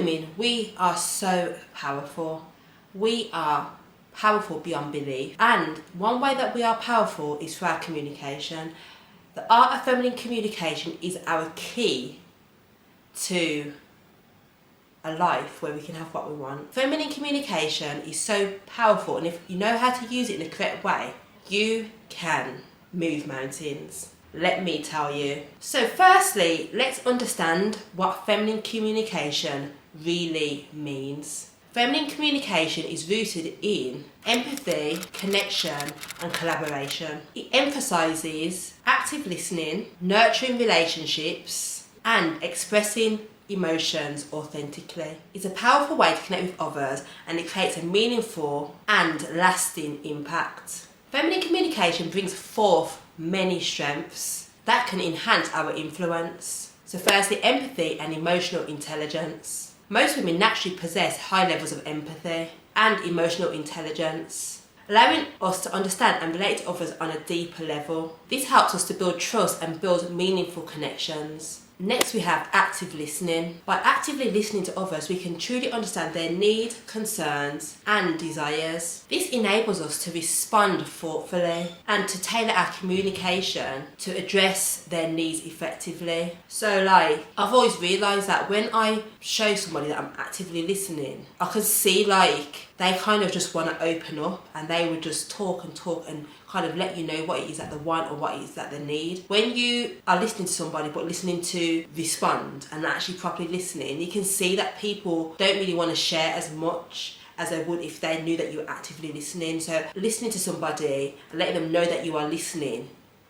women, we are so powerful. We are powerful beyond belief. And one way that we are powerful is through our communication. The art of feminine communication is our key to a life where we can have what we want. Feminine communication is so powerful, and if you know how to use it in the correct way, you can move mountains. Let me tell you. So firstly, let's understand what feminine communication really means. Feminine communication is rooted in empathy, connection and collaboration. It emphasises active listening, nurturing relationships and expressing emotions authentically. It's a powerful way to connect with others, and it creates a meaningful and lasting impact. Feminine communication brings forth many strengths that can enhance our influence. So firstly, empathy and emotional intelligence. Most women naturally possess high levels of empathy and emotional intelligence, allowing us to understand and relate to others on a deeper level. This helps us to build trust and build meaningful connections. Next, we have active listening. By actively listening to others, we can truly understand their needs, concerns and desires. This enables us to respond thoughtfully and to tailor our communication to address their needs effectively. So I've always realised that when I show somebody that I'm actively listening, I can see they kind of just want to open up, and they would just talk and kind of let you know what it is that they want or what it is that they need. When you are listening to somebody but listening to respond and actually properly listening, you can see that people don't really want to share as much as they would if they knew that you were actively listening. So listening to somebody and letting them know that you are listening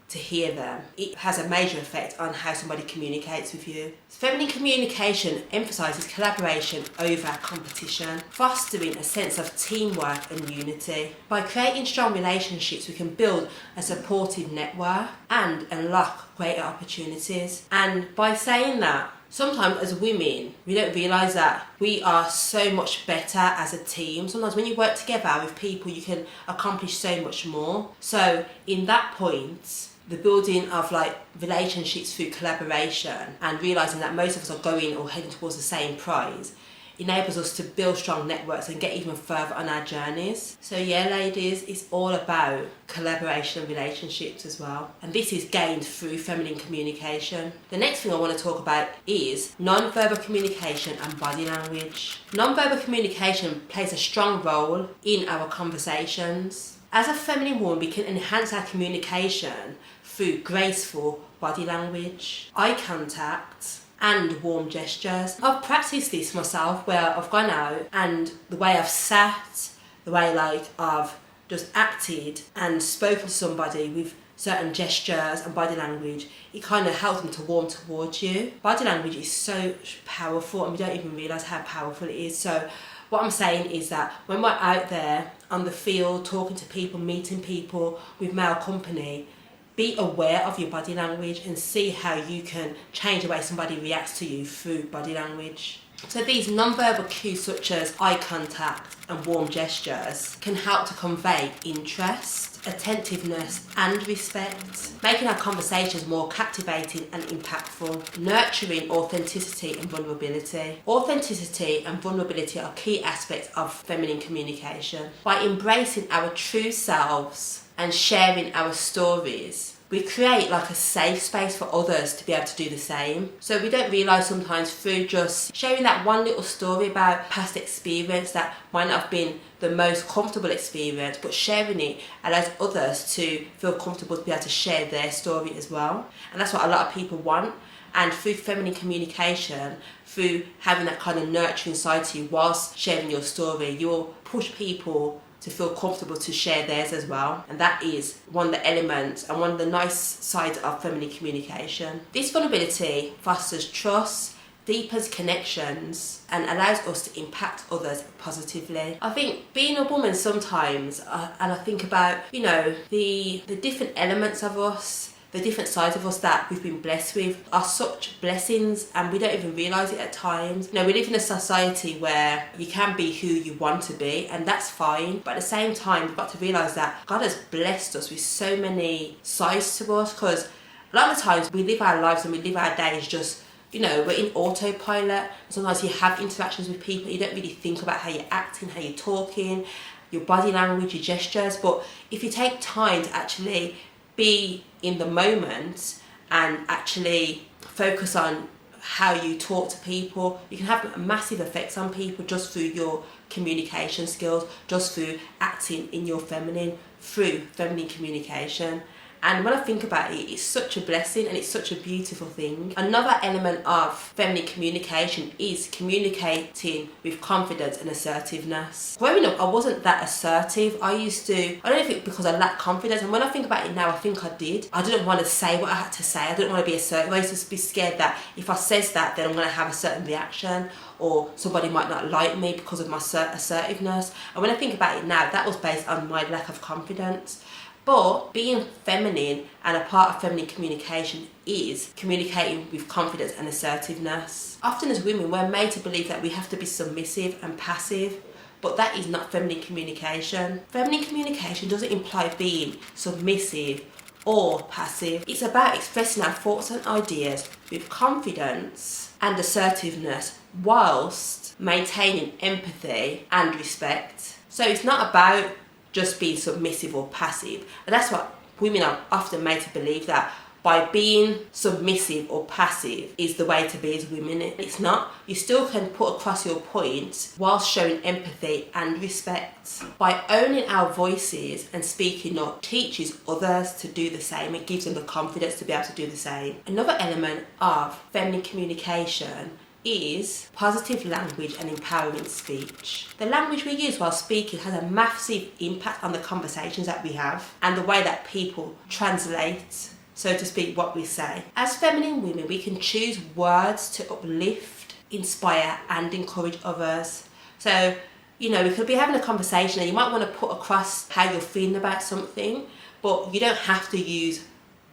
to hear them, it has a major effect on how somebody communicates with you. Feminine communication emphasises collaboration over competition, fostering a sense of teamwork and unity. By creating strong relationships, we can build a supportive network and unlock greater opportunities. And by saying that, sometimes as women, we don't realise that we are so much better as a team. Sometimes when you work together with people, you can accomplish so much more. So in that point, the building of relationships through collaboration and realising that most of us are going or heading towards the same prize enables us to build strong networks and get even further on our journeys. So yeah, ladies, it's all about collaboration and relationships as well. And this is gained through feminine communication. The next thing I want to talk about is non-verbal communication and body language. Non-verbal communication plays a strong role in our conversations. As a feminine woman, we can enhance our communication through graceful body language, eye contact, and warm gestures. I've practiced this myself, where I've gone out and the way I've sat, the way I've just acted and spoken to somebody with certain gestures and body language, it kind of helps them to warm towards you. Body language is so powerful, and we don't even realise how powerful it is. So what I'm saying is that when we're out there on the field, talking to people, meeting people with male company, be aware of your body language and see how you can change the way somebody reacts to you through body language. So these non-verbal cues such as eye contact and warm gestures can help to convey interest, attentiveness and respect, making our conversations more captivating and impactful, nurturing authenticity and vulnerability. Authenticity and vulnerability are key aspects of feminine communication. By embracing our true selves and sharing our stories, we create a safe space for others to be able to do the same. So we don't realise sometimes through just sharing that one little story about past experience that might not have been the most comfortable experience, but sharing it allows others to feel comfortable to be able to share their story as well. And that's what a lot of people want. And through feminine communication, through having that kind of nurturing side to you whilst sharing your story, you'll push people to feel comfortable to share theirs as well. And that is one of the elements and one of the nice sides of feminine communication. This vulnerability fosters trust, deepens connections and allows us to impact others positively. I think being a woman sometimes, and I think about, the different elements of us, the different sides of us that we've been blessed with are such blessings, and we don't even realise it at times. We live in a society where you can be who you want to be, and that's fine, but at the same time we've got to realise that God has blessed us with so many sides to us, because a lot of the times we live our lives and we live our days just we're in autopilot. Sometimes you have interactions with people, you don't really think about how you're acting, how you're talking, your body language, your gestures. But if you take time to actually be in the moment and actually focus on how you talk to people, you can have massive effects on people just through your communication skills, just through acting in your feminine, through feminine communication. And when I think about it, it's such a blessing and it's such a beautiful thing. Another element of feminine communication is communicating with confidence and assertiveness. Growing up, I wasn't that assertive. I don't know if it's because I lacked confidence, and when I think about it now, I think I did. I didn't want to say what I had to say. I didn't want to be assertive. I used to be scared that if I says that, then I'm going to have a certain reaction, or somebody might not like me because of my assertiveness. And when I think about it now, that was based on my lack of confidence. But being feminine and a part of feminine communication is communicating with confidence and assertiveness. Often as women, we're made to believe that we have to be submissive and passive, but that is not feminine communication. Feminine communication doesn't imply being submissive or passive. It's about expressing our thoughts and ideas with confidence and assertiveness whilst maintaining empathy and respect. So it's not about just being submissive or passive. And that's what women are often made to believe, that by being submissive or passive is the way to be as women. It's not. You still can put across your point whilst showing empathy and respect. By owning our voices and speaking up teaches others to do the same. It gives them the confidence to be able to do the same. Another element of feminine communication is positive language and empowering speech. The language we use while speaking has a massive impact on the conversations that we have and the way that people translate, so to speak, what we say. As feminine women, we can choose words to uplift, inspire and encourage others. So, we could be having a conversation and you might want to put across how you're feeling about something, but you don't have to use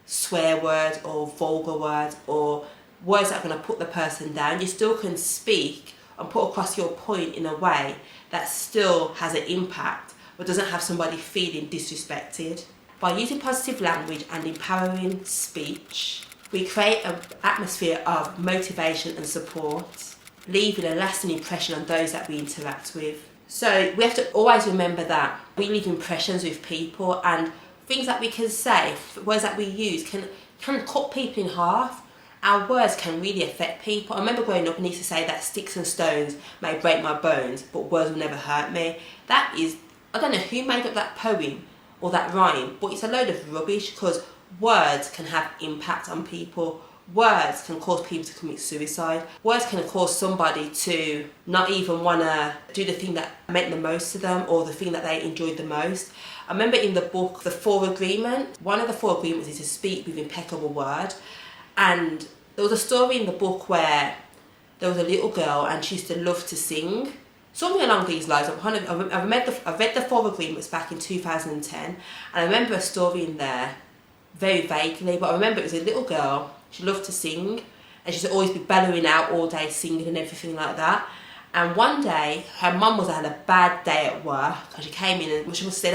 swear words or vulgar words or words that are going to put the person down. You still can speak and put across your point in a way that still has an impact but doesn't have somebody feeling disrespected. By using positive language and empowering speech, we create an atmosphere of motivation and support, leaving a lasting impression on those that we interact with. So we have to always remember that we leave impressions with people, and things that we can say, words that we use can cut people in half. Our words can really affect people. I remember growing up and used to say that sticks and stones may break my bones, but words will never hurt me. That is, I don't know who made up that poem or that rhyme, but it's a load of rubbish, because words can have impact on people. Words can cause people to commit suicide. Words can cause somebody to not even want to do the thing that meant the most to them or the thing that they enjoyed the most. I remember in the book, The 4 Agreements, one of the 4 agreements is to speak with impeccable word. And there was a story in the book where there was a little girl and she used to love to sing. Something along these lines. I read the 4 Agreements back in 2010, and I remember a story in there very vaguely, but I remember it was a little girl. She loved to sing and she used to always be bellowing out all day singing and everything like that. And one day her mum was had a bad day at work and she came in and she said,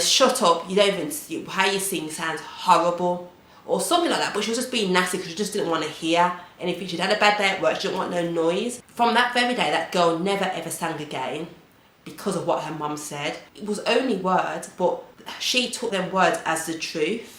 shut up, you don't even, how you sing sounds horrible, or something like that. But she was just being nasty because she just didn't want to hear anything. She'd had a bad day at work, she didn't want no noise. From that very day, that girl never ever sang again because of what her mum said. It was only words, but she took them words as the truth,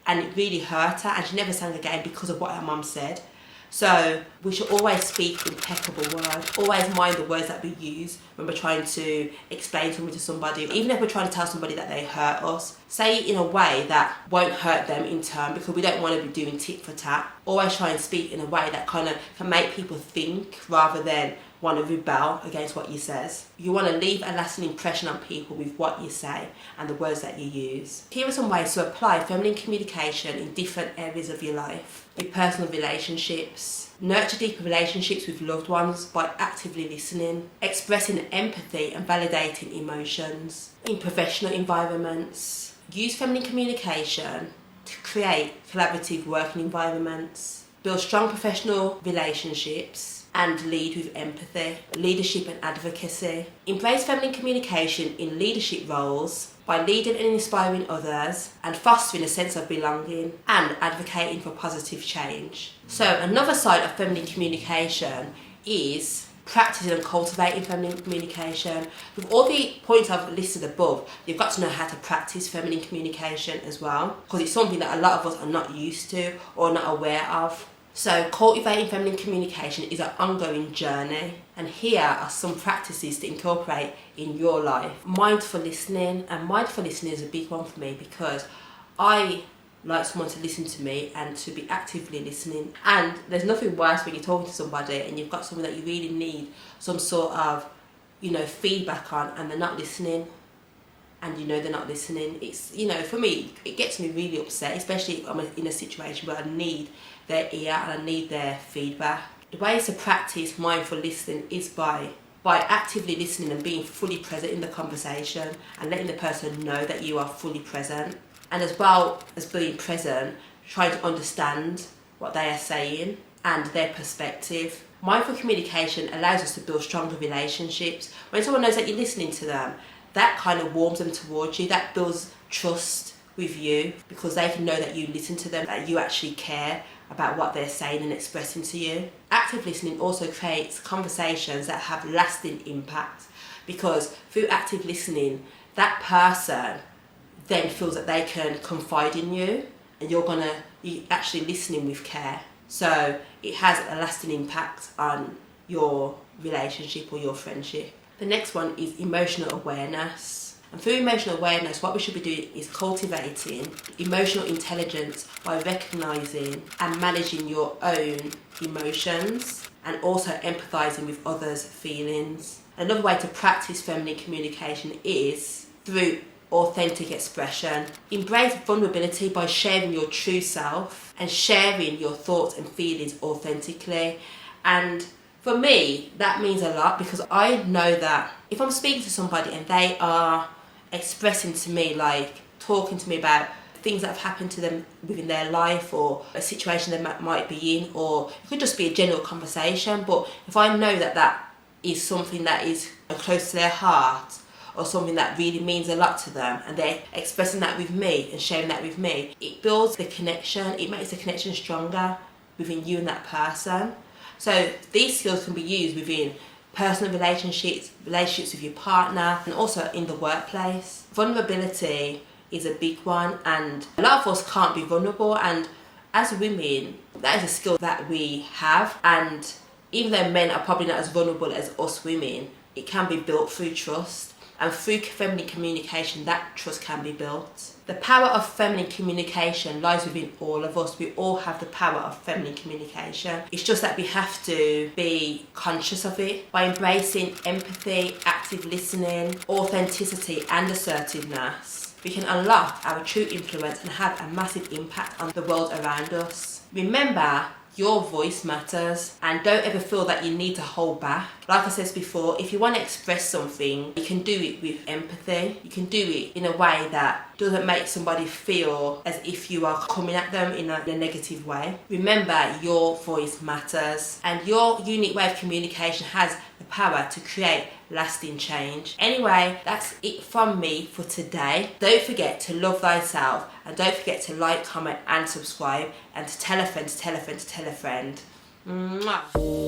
and it really hurt her, and she never sang again because of what her mum said. So we should always speak impeccable words. Always mind the words that we use when we're trying to explain something to somebody. Even if we're trying to tell somebody that they hurt us, say it in a way that won't hurt them in turn, because we don't want to be doing tit for tat. Always try and speak in a way that kind of can make people think rather than want to rebel against what you says. You want to leave a lasting impression on people with what you say and the words that you use. Here are some ways to apply feminine communication in different areas of your life. Your personal relationships. Nurture deeper relationships with loved ones by actively listening, expressing empathy and validating emotions. In professional environments, use feminine communication to create collaborative working environments. Build strong professional relationships and lead with empathy, leadership and advocacy. Embrace feminine communication in leadership roles by leading and inspiring others and fostering a sense of belonging and advocating for positive change. So another side of feminine communication is practicing and cultivating feminine communication. With all the points I've listed above, you've got to know how to practice feminine communication as well, because it's something that a lot of us are not used to or not aware of. So cultivating feminine communication is an ongoing journey, and here are some practices to incorporate in your life. Mindful listening, and mindful listening is a big one for me because I like someone to listen to me and to be actively listening. And there's nothing worse when you're talking to somebody and you've got something that you really need some sort of, feedback on, and they're not listening. And they're not listening. It's, for me, it gets me really upset, especially if I'm in a situation where I need their ear and I need their feedback. The ways to practice mindful listening is by actively listening and being fully present in the conversation and letting the person know that you are fully present. And as well as being present, trying to understand what they are saying and their perspective. Mindful communication allows us to build stronger relationships. When someone knows that you're listening to them, that kind of warms them towards you. That builds trust with you because they can know that you listen to them, that you actually care about what they're saying and expressing to you. Active listening also creates conversations that have lasting impact, because through active listening, that person then feels that they can confide in you and you're actually listening with care. So it has a lasting impact on your relationship or your friendship. The next one is emotional awareness. And through emotional awareness, what we should be doing is cultivating emotional intelligence by recognising and managing your own emotions and also empathising with others' feelings. Another way to practice feminine communication is through authentic expression. Embrace vulnerability by sharing your true self and sharing your thoughts and feelings authentically. And for me, that means a lot, because I know that if I'm speaking to somebody and they are expressing to me, like talking to me about things that have happened to them within their life or a situation they might be in, or it could just be a general conversation, but if I know that that is something that is close to their heart or something that really means a lot to them and they're expressing that with me and sharing that with me, it builds the connection, it makes the connection stronger within you and that person. So these skills can be used within personal relationships with your partner, and also in the workplace. Vulnerability is a big one, and a lot of us can't be vulnerable, and as women, that is a skill that we have, and even though men are probably not as vulnerable as us women, it can be built through trust. And through feminine communication, that trust can be built. The power of feminine communication lies within all of us. We all have the power of feminine communication. It's just that we have to be conscious of it. By embracing empathy, active listening, authenticity and assertiveness, we can unlock our true influence and have a massive impact on the world around us. Remember, your voice matters, and don't ever feel that you need to hold back. Like I said before, if you want to express something, you can do it with empathy. You can do it in a way that doesn't make somebody feel as if you are coming at them in a negative way. Remember, your voice matters, and your unique way of communication has the power to create lasting change. Anyway, that's it from me for today. Don't forget to love thyself, and don't forget to like, comment and subscribe, and to tell a friend, to tell a friend, to tell a friend. Mwah.